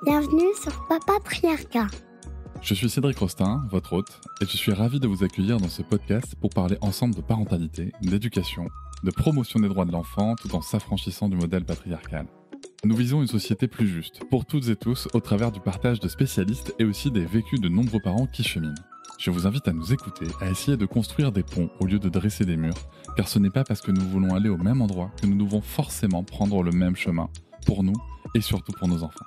Bienvenue sur Papatriarcat. Je suis Cédric Rostin, votre hôte, et je suis ravi de vous accueillir dans ce podcast pour parler ensemble de parentalité, d'éducation, de promotion des droits de l'enfant tout en s'affranchissant du modèle patriarcal. Nous visons une société plus juste, pour toutes et tous, au travers du partage de spécialistes et aussi des vécus de nombreux parents qui cheminent. Je vous invite à nous écouter, à essayer de construire des ponts au lieu de dresser des murs, car ce n'est pas parce que nous voulons aller au même endroit que nous devons forcément prendre le même chemin, pour nous et surtout pour nos enfants.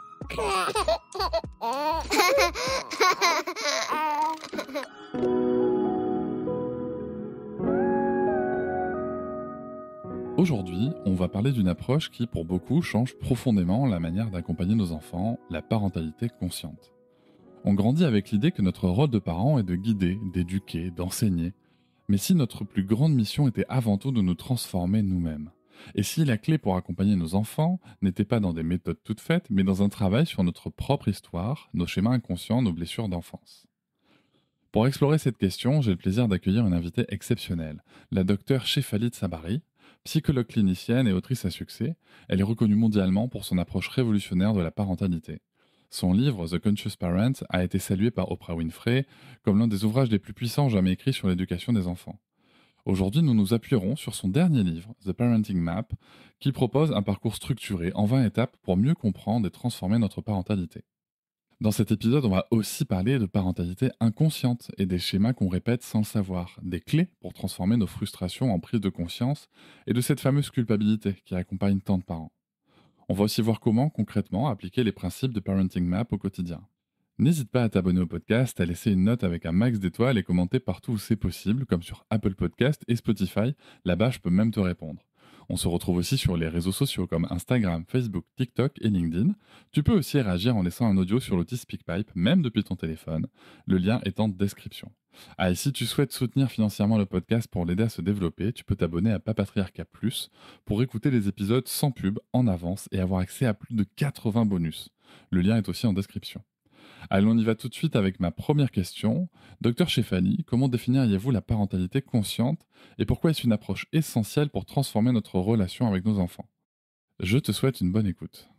Aujourd'hui, on va parler d'une approche qui, pour beaucoup, change profondément la manière d'accompagner nos enfants, la parentalité consciente. On grandit avec l'idée que notre rôle de parent est de guider, d'éduquer, d'enseigner. Mais si notre plus grande mission était avant tout de nous transformer nous-mêmes? Et si la clé pour accompagner nos enfants n'était pas dans des méthodes toutes faites, mais dans un travail sur notre propre histoire, nos schémas inconscients, nos blessures d'enfance? Pour explorer cette question, j'ai le plaisir d'accueillir une invitée exceptionnelle, la docteure Shefali Tsabary, psychologue clinicienne et autrice à succès. Elle est reconnue mondialement pour son approche révolutionnaire de la parentalité. Son livre The Conscious Parent a été salué par Oprah Winfrey comme l'un des ouvrages les plus puissants jamais écrits sur l'éducation des enfants. Aujourd'hui, nous nous appuierons sur son dernier livre, The Parenting Map, qui propose un parcours structuré en 20 étapes pour mieux comprendre et transformer notre parentalité. Dans cet épisode, on va aussi parler de parentalité inconsciente et des schémas qu'on répète sans le savoir, des clés pour transformer nos frustrations en prise de conscience et de cette fameuse culpabilité qui accompagne tant de parents. On va aussi voir comment, concrètement, appliquer les principes de Parenting Map au quotidien. N'hésite pas à t'abonner au podcast, à laisser une note avec un max d'étoiles et commenter partout où c'est possible, comme sur Apple Podcast et Spotify. Là-bas, je peux même te répondre. On se retrouve aussi sur les réseaux sociaux comme Instagram, Facebook, TikTok et LinkedIn. Tu peux aussi réagir en laissant un audio sur l'outil SpeakPipe, même depuis ton téléphone. Le lien est en description. Et si tu souhaites soutenir financièrement le podcast pour l'aider à se développer, tu peux t'abonner à Papatriarcat Plus pour écouter les épisodes sans pub, en avance et avoir accès à plus de 80 bonus. Le lien est aussi en description. Allez, on y va tout de suite avec ma première question. Docteur Shefali, comment définiriez-vous la parentalité consciente et pourquoi est-ce une approche essentielle pour transformer notre relation avec nos enfants? Je te souhaite une bonne écoute.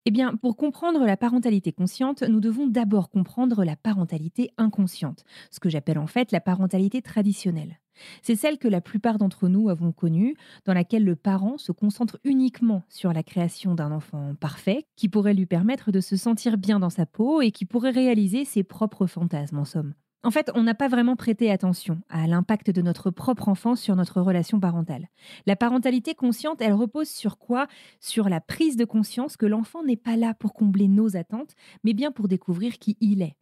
Eh bien, pour comprendre la parentalité consciente, nous devons d'abord comprendre la parentalité inconsciente, ce que j'appelle en fait la parentalité traditionnelle. C'est celle que la plupart d'entre nous avons connue, dans laquelle le parent se concentre uniquement sur la création d'un enfant parfait, qui pourrait lui permettre de se sentir bien dans sa peau et qui pourrait réaliser ses propres fantasmes en somme. En fait, on n'a pas vraiment prêté attention à l'impact de notre propre enfance sur notre relation parentale. La parentalité consciente, elle repose sur quoi? Sur la prise de conscience que l'enfant n'est pas là pour combler nos attentes, mais bien pour découvrir qui il est.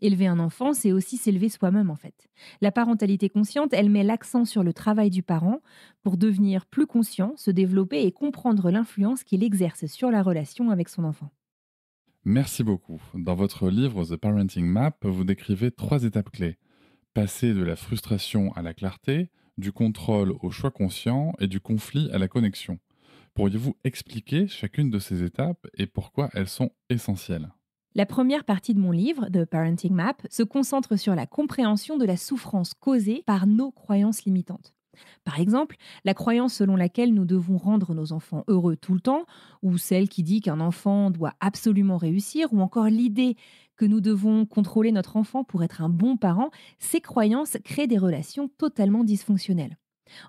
Élever un enfant, c'est aussi s'élever soi-même en fait. La parentalité consciente, elle met l'accent sur le travail du parent pour devenir plus conscient, se développer et comprendre l'influence qu'il exerce sur la relation avec son enfant. Merci beaucoup. Dans votre livre The Parenting Map, vous décrivez 3 étapes clés. Passer de la frustration à la clarté, du contrôle au choix conscient et du conflit à la connexion. Pourriez-vous expliquer chacune de ces étapes et pourquoi elles sont essentielles? La première partie de mon livre, The Parenting Map, se concentre sur la compréhension de la souffrance causée par nos croyances limitantes. Par exemple, la croyance selon laquelle nous devons rendre nos enfants heureux tout le temps, ou celle qui dit qu'un enfant doit absolument réussir, ou encore l'idée que nous devons contrôler notre enfant pour être un bon parent, ces croyances créent des relations totalement dysfonctionnelles.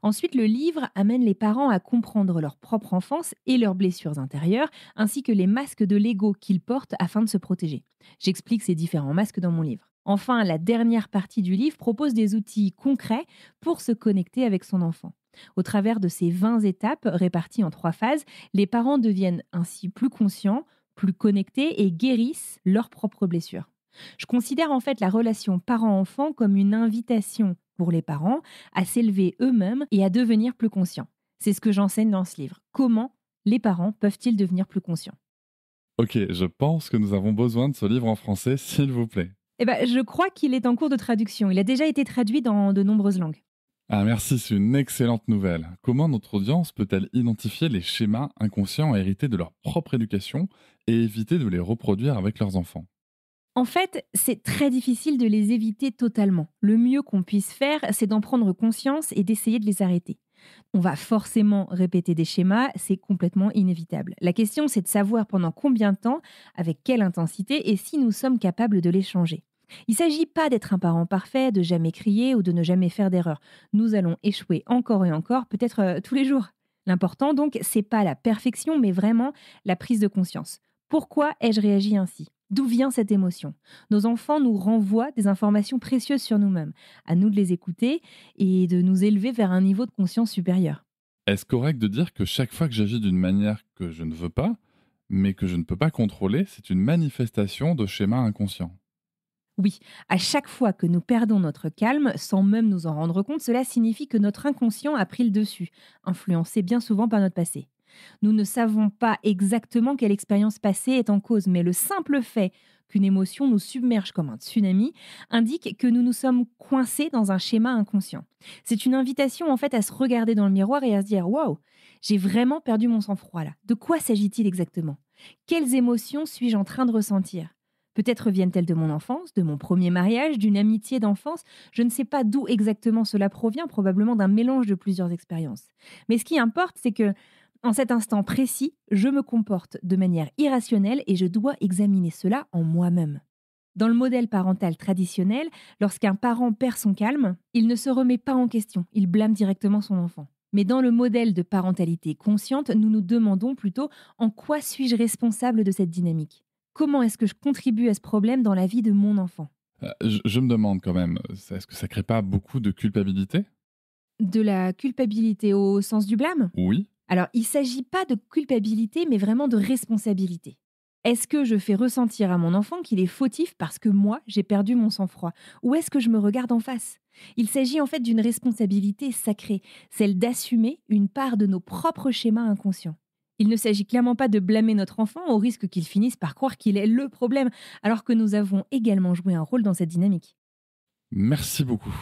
Ensuite, le livre amène les parents à comprendre leur propre enfance et leurs blessures intérieures, ainsi que les masques de l'ego qu'ils portent afin de se protéger. J'explique ces différents masques dans mon livre. Enfin, la dernière partie du livre propose des outils concrets pour se connecter avec son enfant. Au travers de ces 20 étapes réparties en 3 phases, les parents deviennent ainsi plus conscients, plus connectés et guérissent leurs propres blessures. Je considère en fait la relation parent-enfant comme une invitation pour les parents à s'élever eux-mêmes et à devenir plus conscients. C'est ce que j'enseigne dans ce livre. Comment les parents peuvent-ils devenir plus conscients? Ok, je pense que nous avons besoin de ce livre en français, s'il vous plaît. Je crois qu'il est en cours de traduction. Il a déjà été traduit dans de nombreuses langues. Ah merci, c'est une excellente nouvelle. Comment notre audience peut-elle identifier les schémas inconscients hérités de leur propre éducation et éviter de les reproduire avec leurs enfants? En fait, c'est très difficile de les éviter totalement. Le mieux qu'on puisse faire, c'est d'en prendre conscience et d'essayer de les arrêter. On va forcément répéter des schémas, c'est complètement inévitable. La question, c'est de savoir pendant combien de temps, avec quelle intensité et si nous sommes capables de les changer. Il ne s'agit pas d'être un parent parfait, de jamais crier ou de ne jamais faire d'erreur. Nous allons échouer encore et encore, peut-être tous les jours. L'important donc, c'est pas la perfection, mais vraiment la prise de conscience. Pourquoi ai-je réagi ainsi ? D'où vient cette émotion ? Nos enfants nous renvoient des informations précieuses sur nous-mêmes. À nous de les écouter et de nous élever vers un niveau de conscience supérieur. Est-ce correct de dire que chaque fois que j'agis d'une manière que je ne veux pas, mais que je ne peux pas contrôler, c'est une manifestation de schéma inconscient ? Oui, à chaque fois que nous perdons notre calme, sans même nous en rendre compte, cela signifie que notre inconscient a pris le dessus, influencé bien souvent par notre passé. Nous ne savons pas exactement quelle expérience passée est en cause, mais le simple fait qu'une émotion nous submerge comme un tsunami indique que nous nous sommes coincés dans un schéma inconscient. C'est une invitation en fait à se regarder dans le miroir et à se dire « Waouh, j'ai vraiment perdu mon sang-froid là. De quoi s'agit-il exactement ? Quelles émotions suis-je en train de ressentir ? Peut-être viennent-elles de mon enfance, de mon premier mariage, d'une amitié d'enfance. Je ne sais pas d'où exactement cela provient, probablement d'un mélange de plusieurs expériences. Mais ce qui importe, c'est que, en cet instant précis, je me comporte de manière irrationnelle et je dois examiner cela en moi-même. Dans le modèle parental traditionnel, lorsqu'un parent perd son calme, il ne se remet pas en question, il blâme directement son enfant. Mais dans le modèle de parentalité consciente, nous nous demandons plutôt en quoi suis-je responsable de cette dynamique ? Comment est-ce que je contribue à ce problème dans la vie de mon enfant ? Je me demande quand même, est-ce que ça crée pas beaucoup de culpabilité ? De la culpabilité au sens du blâme ? Oui. Alors, il ne s'agit pas de culpabilité, mais vraiment de responsabilité. Est-ce que je fais ressentir à mon enfant qu'il est fautif parce que moi, j'ai perdu mon sang-froid ? Ou est-ce que je me regarde en face ? Il s'agit en fait d'une responsabilité sacrée, celle d'assumer une part de nos propres schémas inconscients. Il ne s'agit clairement pas de blâmer notre enfant au risque qu'il finisse par croire qu'il est le problème, alors que nous avons également joué un rôle dans cette dynamique. Merci beaucoup.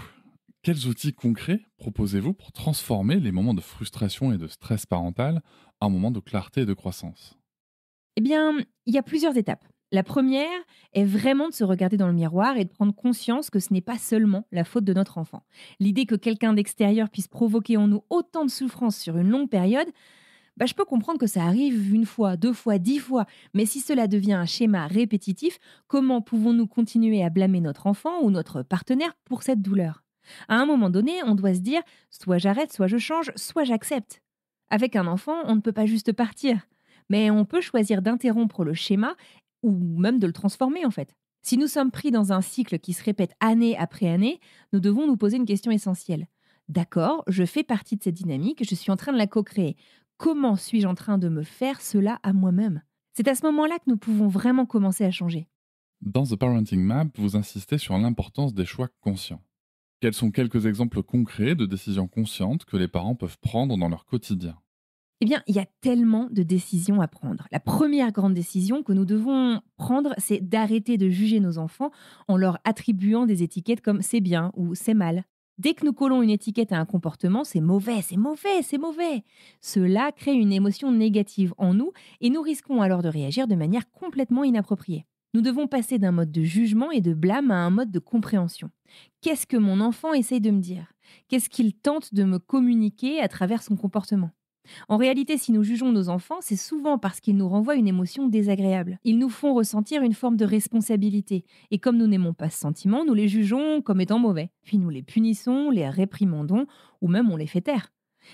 Quels outils concrets proposez-vous pour transformer les moments de frustration et de stress parental en moments de clarté et de croissance ? Eh bien, il y a plusieurs étapes. La première est vraiment de se regarder dans le miroir et de prendre conscience que ce n'est pas seulement la faute de notre enfant. L'idée que quelqu'un d'extérieur puisse provoquer en nous autant de souffrance sur une longue période, je peux comprendre que ça arrive une fois, 2 fois, 10 fois, mais si cela devient un schéma répétitif, comment pouvons-nous continuer à blâmer notre enfant ou notre partenaire pour cette douleur ? À un moment donné, on doit se dire soit j'arrête, soit je change, soit j'accepte. Avec un enfant, on ne peut pas juste partir, mais on peut choisir d'interrompre le schéma ou même de le transformer en fait. Si nous sommes pris dans un cycle qui se répète année après année, nous devons nous poser une question essentielle. D'accord, je fais partie de cette dynamique, je suis en train de la co-créer. Comment suis-je en train de me faire cela à moi-même ? C'est à ce moment-là que nous pouvons vraiment commencer à changer. Dans The Parenting Map, vous insistez sur l'importance des choix conscients. Quels sont quelques exemples concrets de décisions conscientes que les parents peuvent prendre dans leur quotidien ? Eh bien, il y a tellement de décisions à prendre. La première grande décision que nous devons prendre, c'est d'arrêter de juger nos enfants en leur attribuant des étiquettes comme c'est bien ou c'est mal. Dès que nous collons une étiquette à un comportement, c'est mauvais, c'est mauvais, c'est mauvais. Cela crée une émotion négative en nous et nous risquons alors de réagir de manière complètement inappropriée. Nous devons passer d'un mode de jugement et de blâme à un mode de compréhension. Qu'est-ce que mon enfant essaye de me dire ? Qu'est-ce qu'il tente de me communiquer à travers son comportement ? En réalité, si nous jugeons nos enfants, c'est souvent parce qu'ils nous renvoient une émotion désagréable. Ils nous font ressentir une forme de responsabilité. Et comme nous n'aimons pas ce sentiment, nous les jugeons comme étant mauvais. Puis nous les punissons, les réprimandons, ou même on les fait taire.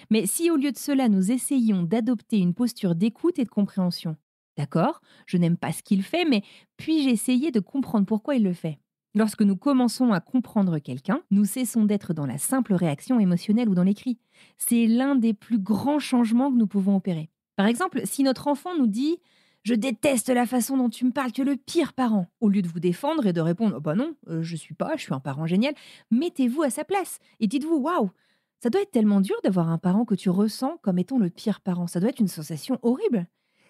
Mais si au lieu de cela, nous essayions d'adopter une posture d'écoute et de compréhension. D'accord, je n'aime pas ce qu'il fait, mais puis-je essayer de comprendre pourquoi il le fait ? Lorsque nous commençons à comprendre quelqu'un, nous cessons d'être dans la simple réaction émotionnelle ou dans les cris. C'est l'un des plus grands changements que nous pouvons opérer. Par exemple, si notre enfant nous dit « Je déteste la façon dont tu me parles, tu es le pire parent », au lieu de vous défendre et de répondre « Oh bah non, je suis un parent génial », mettez-vous à sa place et dites-vous « Waouh, ça doit être tellement dur d'avoir un parent que tu ressens comme étant le pire parent. Ça doit être une sensation horrible.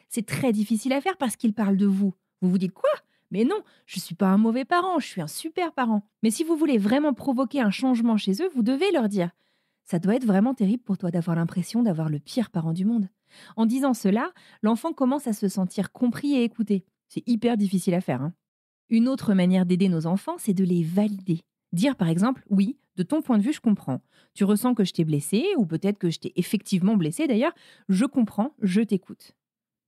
C'est très difficile à faire parce qu'il parle de vous. Vous vous dites « Quoi ? Mais non, je ne suis pas un mauvais parent, je suis un super parent. » Mais si vous voulez vraiment provoquer un changement chez eux, vous devez leur dire « Ça doit être vraiment terrible pour toi d'avoir l'impression d'avoir le pire parent du monde. » En disant cela, l'enfant commence à se sentir compris et écouté. C'est hyper difficile à faire. Une autre manière d'aider nos enfants, c'est de les valider. Dire par exemple « Oui, De ton point de vue, je comprends. Tu ressens que je t'ai blessé, ou peut-être que je t'ai effectivement blessé d'ailleurs. Je comprends, je t'écoute.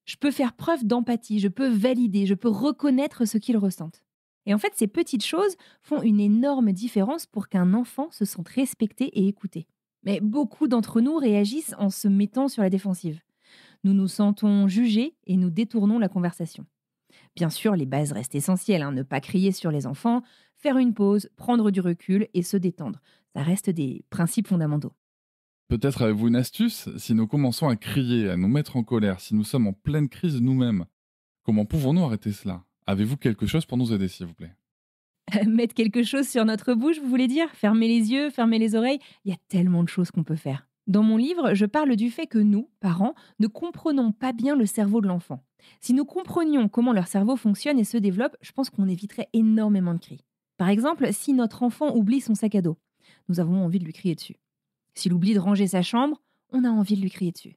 Je peux faire preuve d'empathie, je peux valider, je peux reconnaître ce qu'ils ressentent. Et en fait, ces petites choses font une énorme différence pour qu'un enfant se sente respecté et écouté. Mais beaucoup d'entre nous réagissent en se mettant sur la défensive. Nous nous sentons jugés et nous détournons la conversation. Bien sûr, les bases restent essentielles, ne pas crier sur les enfants, faire une pause, prendre du recul et se détendre. Ça reste des principes fondamentaux. Peut-être avez-vous une astuce? Si nous commençons à crier, à nous mettre en colère, si nous sommes en pleine crise nous-mêmes, comment pouvons-nous arrêter cela? Avez-vous quelque chose pour nous aider, s'il vous plaît? Mettre quelque chose sur notre bouche, vous voulez dire? Fermer les yeux, fermer les oreilles? Il y a tellement de choses qu'on peut faire. Dans mon livre, je parle du fait que nous, parents, ne comprenons pas bien le cerveau de l'enfant. Si nous comprenions comment leur cerveau fonctionne et se développe, je pense qu'on éviterait énormément de cris. Par exemple, si notre enfant oublie son sac à dos, nous avons envie de lui crier dessus. S'il oublie de ranger sa chambre, on a envie de lui crier dessus.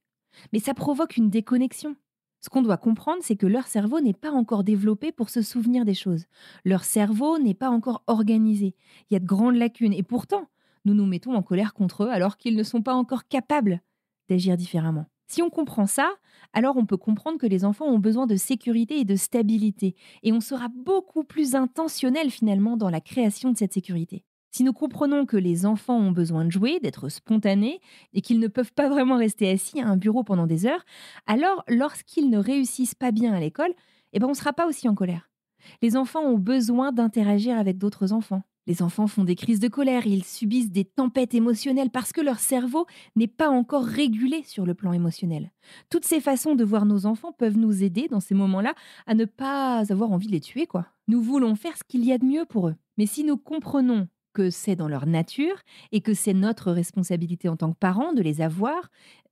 Mais ça provoque une déconnexion. Ce qu'on doit comprendre, c'est que leur cerveau n'est pas encore développé pour se souvenir des choses. Leur cerveau n'est pas encore organisé. Il y a de grandes lacunes. Et pourtant, nous nous mettons en colère contre eux alors qu'ils ne sont pas encore capables d'agir différemment. Si on comprend ça, alors on peut comprendre que les enfants ont besoin de sécurité et de stabilité. Et on sera beaucoup plus intentionnel finalement dans la création de cette sécurité. Si nous comprenons que les enfants ont besoin de jouer, d'être spontanés et qu'ils ne peuvent pas vraiment rester assis à un bureau pendant des heures, alors lorsqu'ils ne réussissent pas bien à l'école, on ne sera pas aussi en colère. Les enfants ont besoin d'interagir avec d'autres enfants. Les enfants font des crises de colère, ils subissent des tempêtes émotionnelles parce que leur cerveau n'est pas encore régulé sur le plan émotionnel. Toutes ces façons de voir nos enfants peuvent nous aider dans ces moments-là à ne pas avoir envie de les tuer, quoi. Nous voulons faire ce qu'il y a de mieux pour eux. Mais si nous comprenons que c'est dans leur nature et que c'est notre responsabilité en tant que parents de les avoir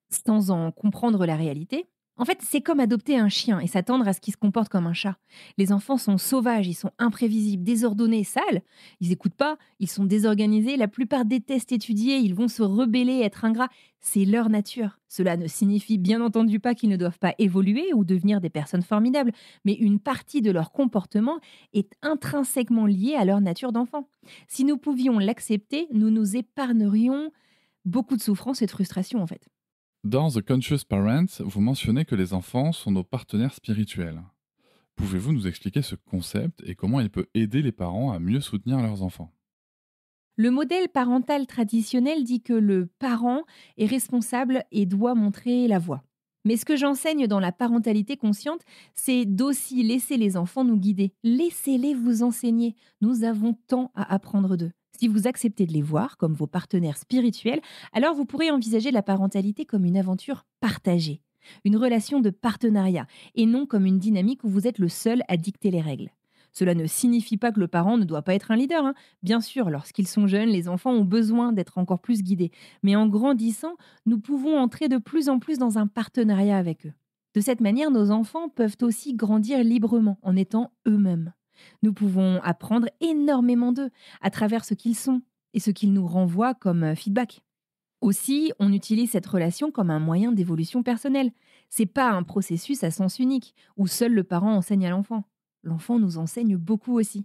sans en comprendre la réalité. En fait, c'est comme adopter un chien et s'attendre à ce qu'il se comporte comme un chat. Les enfants sont sauvages, ils sont imprévisibles, désordonnés, sales. Ils n'écoutent pas, ils sont désorganisés. La plupart détestent étudier, ils vont se rebeller, être ingrats. C'est leur nature. Cela ne signifie bien entendu pas qu'ils ne doivent pas évoluer ou devenir des personnes formidables, mais une partie de leur comportement est intrinsèquement liée à leur nature d'enfant. Si nous pouvions l'accepter, nous nous épargnerions beaucoup de souffrance et de frustration en fait. Dans The Conscious Parents, vous mentionnez que les enfants sont nos partenaires spirituels. Pouvez-vous nous expliquer ce concept et comment il peut aider les parents à mieux soutenir leurs enfants? Le modèle parental traditionnel dit que le parent est responsable et doit montrer la voie. Mais ce que j'enseigne dans la parentalité consciente, c'est d'aussi laisser les enfants nous guider. Laissez-les vous enseigner. Nous avons tant à apprendre d'eux. Si vous acceptez de les voir comme vos partenaires spirituels, alors vous pourrez envisager la parentalité comme une aventure partagée, une relation de partenariat, et non comme une dynamique où vous êtes le seul à dicter les règles. Cela ne signifie pas que le parent ne doit pas être un leader. Bien sûr, lorsqu'ils sont jeunes, les enfants ont besoin d'être encore plus guidés. Mais en grandissant, nous pouvons entrer de plus en plus dans un partenariat avec eux. De cette manière, nos enfants peuvent aussi grandir librement en étant eux-mêmes. Nous pouvons apprendre énormément d'eux à travers ce qu'ils sont et ce qu'ils nous renvoient comme feedback. Aussi, on utilise cette relation comme un moyen d'évolution personnelle. C'est pas un processus à sens unique où seul le parent enseigne à l'enfant. L'enfant nous enseigne beaucoup aussi.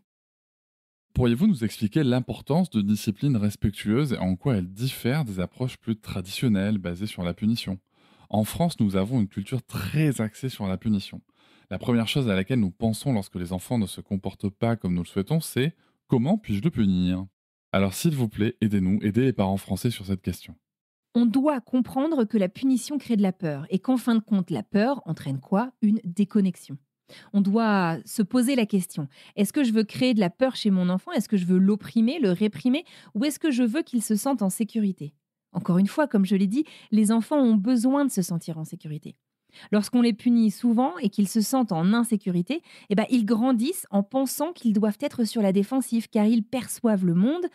Pourriez-vous nous expliquer l'importance de disciplines respectueuses et en quoi elles diffèrent des approches plus traditionnelles basées sur la punition? En France, nous avons une culture très axée sur la punition. La première chose à laquelle nous pensons lorsque les enfants ne se comportent pas comme nous le souhaitons, c'est comment puis-je le punir? Alors s'il vous plaît, aidez-nous, aidez les parents français sur cette question. On doit comprendre que la punition crée de la peur et qu'en fin de compte, la peur entraîne quoi? Une déconnexion. On doit se poser la question, est-ce que je veux créer de la peur chez mon enfant? Est-ce que je veux l'opprimer, le réprimer? Ou est-ce que je veux qu'il se sente en sécurité? Encore une fois, comme je l'ai dit, les enfants ont besoin de se sentir en sécurité. Lorsqu'on les punit souvent et qu'ils se sentent en insécurité, ils grandissent en pensant qu'ils doivent être sur la défensive car ils perçoivent le monde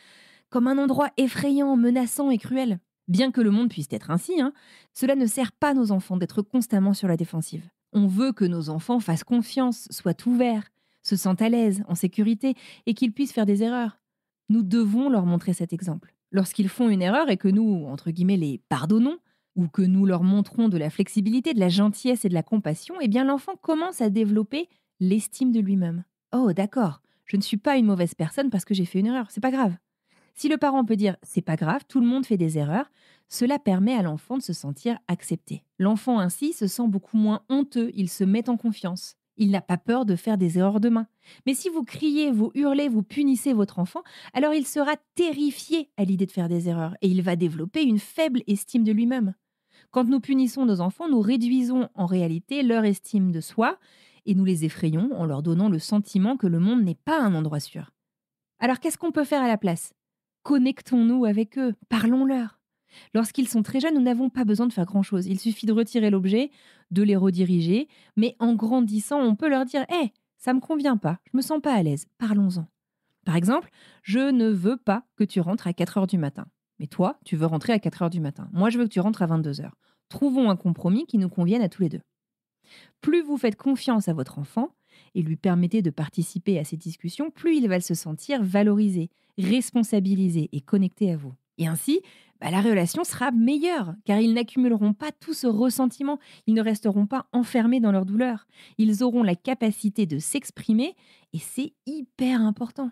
comme un endroit effrayant, menaçant et cruel. Bien que le monde puisse être ainsi, cela ne sert pas nos enfants d'être constamment sur la défensive. On veut que nos enfants fassent confiance, soient ouverts, se sentent à l'aise, en sécurité et qu'ils puissent faire des erreurs. Nous devons leur montrer cet exemple. Lorsqu'ils font une erreur et que nous, entre guillemets, les pardonnons, ou que nous leur montrons de la flexibilité, de la gentillesse et de la compassion, l'enfant commence à développer l'estime de lui-même. Oh, d'accord, je ne suis pas une mauvaise personne parce que j'ai fait une erreur, c'est pas grave. Si le parent peut dire c'est pas grave, tout le monde fait des erreurs, cela permet à l'enfant de se sentir accepté. L'enfant ainsi se sent beaucoup moins honteux, il se met en confiance. Il n'a pas peur de faire des erreurs demain. Mais si vous criez, vous hurlez, vous punissez votre enfant, alors il sera terrifié à l'idée de faire des erreurs et il va développer une faible estime de lui-même. Quand nous punissons nos enfants, nous réduisons en réalité leur estime de soi et nous les effrayons en leur donnant le sentiment que le monde n'est pas un endroit sûr. Alors qu'est-ce qu'on peut faire à la place? Connectons-nous avec eux, parlons-leur. Lorsqu'ils sont très jeunes, nous n'avons pas besoin de faire grand-chose. Il suffit de retirer l'objet, de les rediriger, mais en grandissant, on peut leur dire « ça me convient pas, je me sens pas à l'aise, parlons-en ». Par exemple, je ne veux pas que tu rentres à 4 heures du matin. Mais toi, tu veux rentrer à 4 heures du matin. Moi, je veux que tu rentres à 22 heures. Trouvons un compromis qui nous convienne à tous les deux. Plus vous faites confiance à votre enfant et lui permettez de participer à ces discussions, plus il va se sentir valorisé, responsabilisé et connecté à vous. Et ainsi, la relation sera meilleure, car ils n'accumuleront pas tout ce ressentiment, ils ne resteront pas enfermés dans leur douleur. Ils auront la capacité de s'exprimer et c'est hyper important.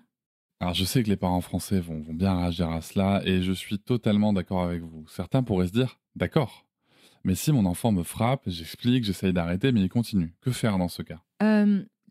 Alors je sais que les parents français vont bien réagir à cela et je suis totalement d'accord avec vous. Certains pourraient se dire « d'accord ». Mais si mon enfant me frappe, j'explique, j'essaye d'arrêter, mais il continue. Que faire dans ce cas?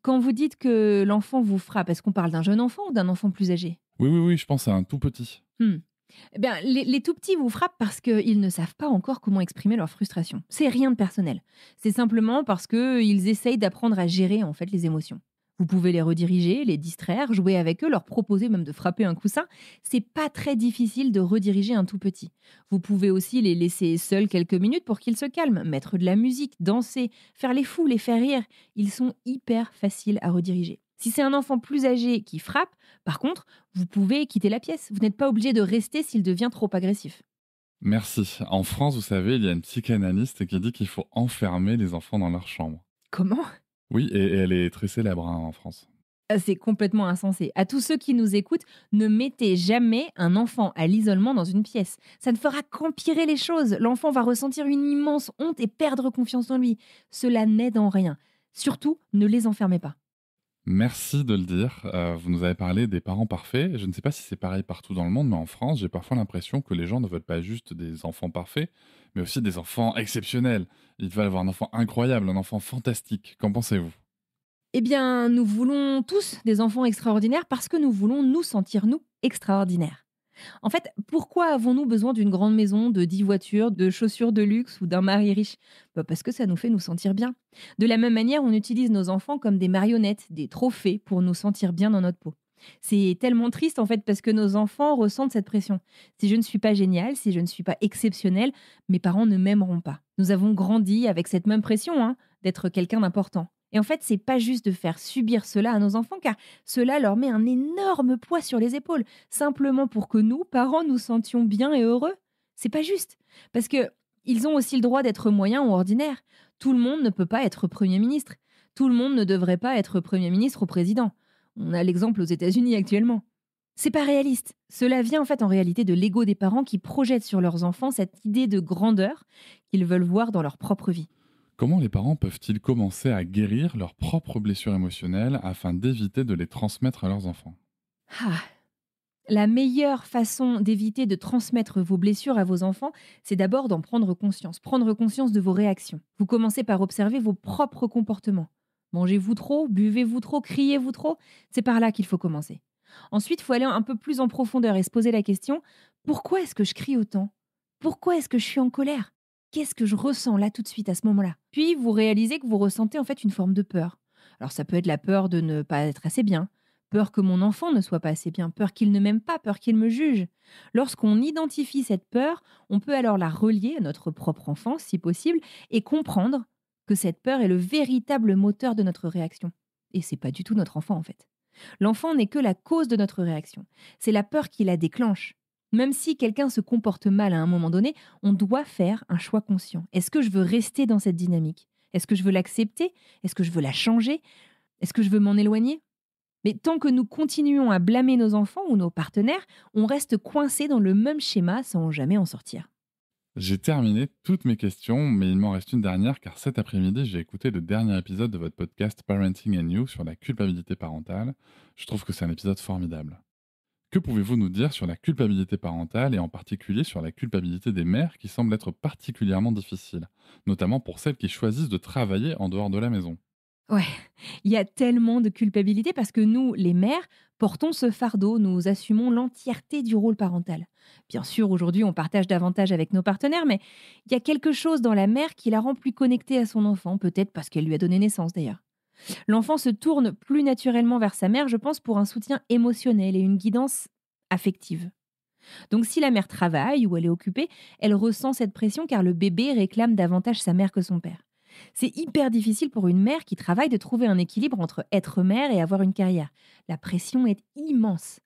Quand vous dites que l'enfant vous frappe, est-ce qu'on parle d'un jeune enfant ou d'un enfant plus âgé? Oui, je pense à un tout petit. Eh bien, les tout petits vous frappent parce qu'ils ne savent pas encore comment exprimer leur frustration. C'est rien de personnel. C'est simplement parce qu'ils essayent d'apprendre à gérer en fait les émotions. Vous pouvez les rediriger, les distraire, jouer avec eux, leur proposer même de frapper un coussin. C'est pas très difficile de rediriger un tout petit. Vous pouvez aussi les laisser seuls quelques minutes pour qu'ils se calment, mettre de la musique, danser, faire les fous, les faire rire. Ils sont hyper faciles à rediriger. Si c'est un enfant plus âgé qui frappe, par contre, vous pouvez quitter la pièce. Vous n'êtes pas obligé de rester s'il devient trop agressif. Merci. En France, vous savez, il y a une psychanalyste qui dit qu'il faut enfermer les enfants dans leur chambre. Comment? Oui, et elle est très célèbre en France. C'est complètement insensé. À tous ceux qui nous écoutent, ne mettez jamais un enfant à l'isolement dans une pièce. Ça ne fera qu'empirer les choses. L'enfant va ressentir une immense honte et perdre confiance en lui. Cela n'aide en rien. Surtout, ne les enfermez pas. Merci de le dire. Vous nous avez parlé des parents parfaits. Je ne sais pas si c'est pareil partout dans le monde, mais en France, j'ai parfois l'impression que les gens ne veulent pas juste des enfants parfaits, mais aussi des enfants exceptionnels. Ils veulent avoir un enfant incroyable, un enfant fantastique. Qu'en pensez-vous? Eh bien, nous voulons tous des enfants extraordinaires parce que nous voulons nous sentir, nous, extraordinaires. En fait, pourquoi avons-nous besoin d'une grande maison, de 10 voitures, de chaussures de luxe ou d'un mari riche? Parce que ça nous fait nous sentir bien. De la même manière, on utilise nos enfants comme des marionnettes, des trophées pour nous sentir bien dans notre peau. C'est tellement triste en fait parce que nos enfants ressentent cette pression. Si je ne suis pas génial, si je ne suis pas exceptionnel, mes parents ne m'aimeront pas. Nous avons grandi avec cette même pression d'être quelqu'un d'important. Et en fait, c'est pas juste de faire subir cela à nos enfants, car cela leur met un énorme poids sur les épaules, simplement pour que nous, parents, nous sentions bien et heureux. C'est pas juste, parce que ils ont aussi le droit d'être moyens ou ordinaires. Tout le monde ne peut pas être Premier ministre. Tout le monde ne devrait pas être Premier ministre ou président. On a l'exemple aux États-Unis actuellement. C'est pas réaliste. Cela vient en fait en réalité de l'ego des parents qui projettent sur leurs enfants cette idée de grandeur qu'ils veulent voir dans leur propre vie. Comment les parents peuvent-ils commencer à guérir leurs propres blessures émotionnelles afin d'éviter de les transmettre à leurs enfants? La meilleure façon d'éviter de transmettre vos blessures à vos enfants, c'est d'abord d'en prendre conscience de vos réactions. Vous commencez par observer vos propres comportements. Mangez-vous trop, buvez-vous trop, criez-vous trop? C'est par là qu'il faut commencer. Ensuite, il faut aller un peu plus en profondeur et se poser la question, pourquoi est-ce que je crie autant? Pourquoi est-ce que je suis en colère? Qu'est-ce que je ressens là tout de suite à ce moment-là? Puis vous réalisez que vous ressentez en fait une forme de peur. Alors ça peut être la peur de ne pas être assez bien, peur que mon enfant ne soit pas assez bien, peur qu'il ne m'aime pas, peur qu'il me juge. Lorsqu'on identifie cette peur, on peut alors la relier à notre propre enfance si possible et comprendre que cette peur est le véritable moteur de notre réaction. Et c'est pas du tout notre enfant en fait. L'enfant n'est que la cause de notre réaction. C'est la peur qui la déclenche. Même si quelqu'un se comporte mal à un moment donné, on doit faire un choix conscient. Est-ce que je veux rester dans cette dynamique? Est-ce que je veux l'accepter? Est-ce que je veux la changer? Est-ce que je veux m'en éloigner? Mais tant que nous continuons à blâmer nos enfants ou nos partenaires, on reste coincé dans le même schéma sans jamais en sortir. J'ai terminé toutes mes questions, mais il m'en reste une dernière car cet après-midi, j'ai écouté le dernier épisode de votre podcast Parenting and You sur la culpabilité parentale. Je trouve que c'est un épisode formidable. Que pouvez-vous nous dire sur la culpabilité parentale et en particulier sur la culpabilité des mères qui semble être particulièrement difficile, notamment pour celles qui choisissent de travailler en dehors de la maison? Ouais, il y a tellement de culpabilité parce que nous, les mères, portons ce fardeau, nous assumons l'entièreté du rôle parental. Bien sûr, aujourd'hui, on partage davantage avec nos partenaires, mais il y a quelque chose dans la mère qui la rend plus connectée à son enfant, peut-être parce qu'elle lui a donné naissance d'ailleurs. L'enfant se tourne plus naturellement vers sa mère, je pense, pour un soutien émotionnel et une guidance affective. Donc si la mère travaille ou elle est occupée, elle ressent cette pression car le bébé réclame davantage sa mère que son père. C'est hyper difficile pour une mère qui travaille de trouver un équilibre entre être mère et avoir une carrière. La pression est immense.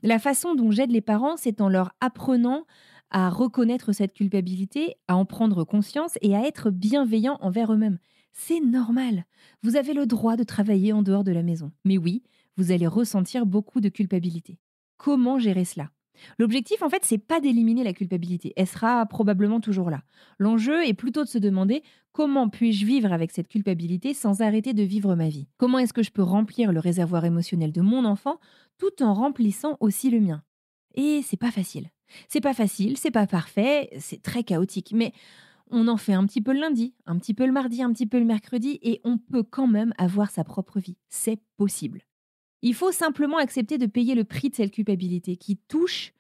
La façon dont j'aide les parents, c'est en leur apprenant à reconnaître cette culpabilité, à en prendre conscience et à être bienveillants envers eux-mêmes. C'est normal. Vous avez le droit de travailler en dehors de la maison. Mais oui, vous allez ressentir beaucoup de culpabilité. Comment gérer cela? L'objectif, en fait, c'est pas d'éliminer la culpabilité. Elle sera probablement toujours là. L'enjeu est plutôt de se demander comment puis-je vivre avec cette culpabilité sans arrêter de vivre ma vie? Comment est-ce que je peux remplir le réservoir émotionnel de mon enfant tout en remplissant aussi le mien? Et c'est pas facile. C'est pas facile, c'est pas parfait, c'est très chaotique. Mais on en fait un petit peu le lundi, un petit peu le mardi, un petit peu le mercredi, et on peut quand même avoir sa propre vie. C'est possible. Il faut simplement accepter de payer le prix de cette culpabilité qui touche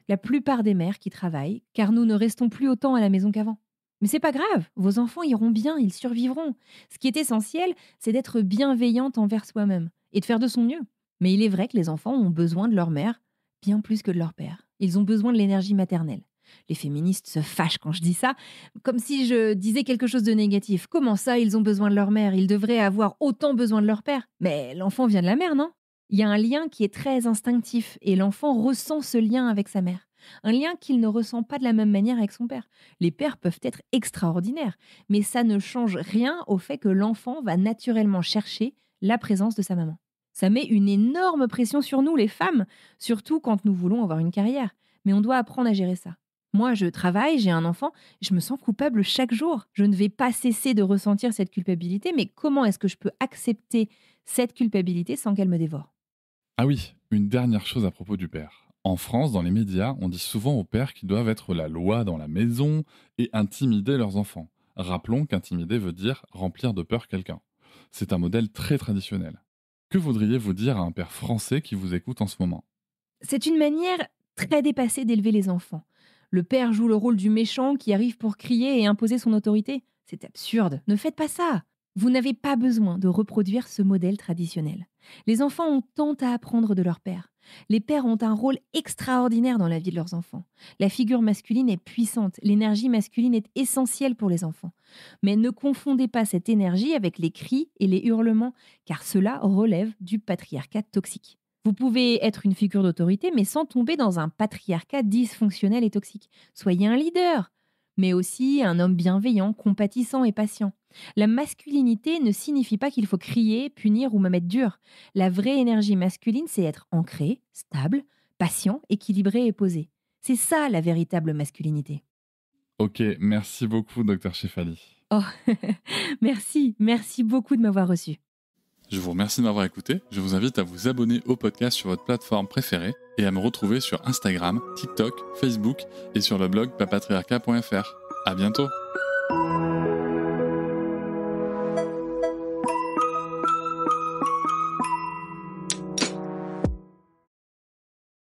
la plupart des mères qui travaillent, car nous ne restons plus autant à la maison qu'avant. Mais c'est pas grave, vos enfants iront bien, ils survivront. Ce qui est essentiel, c'est d'être bienveillante envers soi-même et de faire de son mieux. Mais il est vrai que les enfants ont besoin de leur mère bien plus que de leur père. Ils ont besoin de l'énergie maternelle. Les féministes se fâchent quand je dis ça, comme si je disais quelque chose de négatif. Comment ça, ils ont besoin de leur mère? Ils devraient avoir autant besoin de leur père. Mais l'enfant vient de la mère, non? Il y a un lien qui est très instinctif et l'enfant ressent ce lien avec sa mère. Un lien qu'il ne ressent pas de la même manière avec son père. Les pères peuvent être extraordinaires, mais ça ne change rien au fait que l'enfant va naturellement chercher la présence de sa maman. Ça met une énorme pression sur nous, les femmes, surtout quand nous voulons avoir une carrière. Mais on doit apprendre à gérer ça. Moi, je travaille, j'ai un enfant, je me sens coupable chaque jour. Je ne vais pas cesser de ressentir cette culpabilité, mais comment est-ce que je peux accepter cette culpabilité sans qu'elle me dévore? Ah oui, une dernière chose à propos du père. En France, dans les médias, on dit souvent aux pères qu'ils doivent être la loi dans la maison et intimider leurs enfants. Rappelons qu'intimider veut dire remplir de peur quelqu'un. C'est un modèle très traditionnel. Que voudriez-vous dire à un père français qui vous écoute en ce moment? C'est une manière très dépassée d'élever les enfants. Le père joue le rôle du méchant qui arrive pour crier et imposer son autorité. C'est absurde. Ne faites pas ça. Vous n'avez pas besoin de reproduire ce modèle traditionnel. Les enfants ont tant à apprendre de leur père. Les pères ont un rôle extraordinaire dans la vie de leurs enfants. La figure masculine est puissante, l'énergie masculine est essentielle pour les enfants. Mais ne confondez pas cette énergie avec les cris et les hurlements, car cela relève du patriarcat toxique. Vous pouvez être une figure d'autorité, mais sans tomber dans un patriarcat dysfonctionnel et toxique. Soyez un leader, mais aussi un homme bienveillant, compatissant et patient. La masculinité ne signifie pas qu'il faut crier, punir ou même être dur. La vraie énergie masculine, c'est être ancré, stable, patient, équilibré et posé. C'est ça la véritable masculinité. Ok, merci beaucoup, Dr Shefali. Oh, merci beaucoup de m'avoir reçu. Je vous remercie de m'avoir écouté. Je vous invite à vous abonner au podcast sur votre plateforme préférée et à me retrouver sur Instagram, TikTok, Facebook et sur le blog papatriarca.fr. À bientôt.